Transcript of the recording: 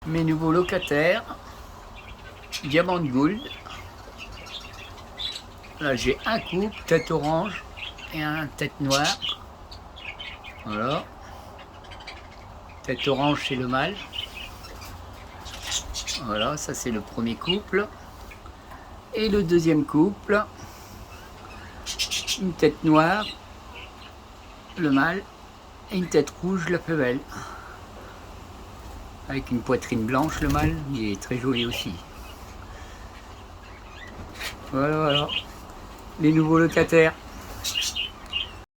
Mes nouveaux locataires, Diamant Gold. Là j'ai un couple, tête orange et un tête noire. Voilà. Tête orange c'est le mâle. Voilà, ça c'est le premier couple. Et le deuxième couple, une tête noire, le mâle, et une tête rouge, la femelle. Avec une poitrine blanche, le mâle, il est très joli aussi. Voilà, voilà. Les nouveaux locataires.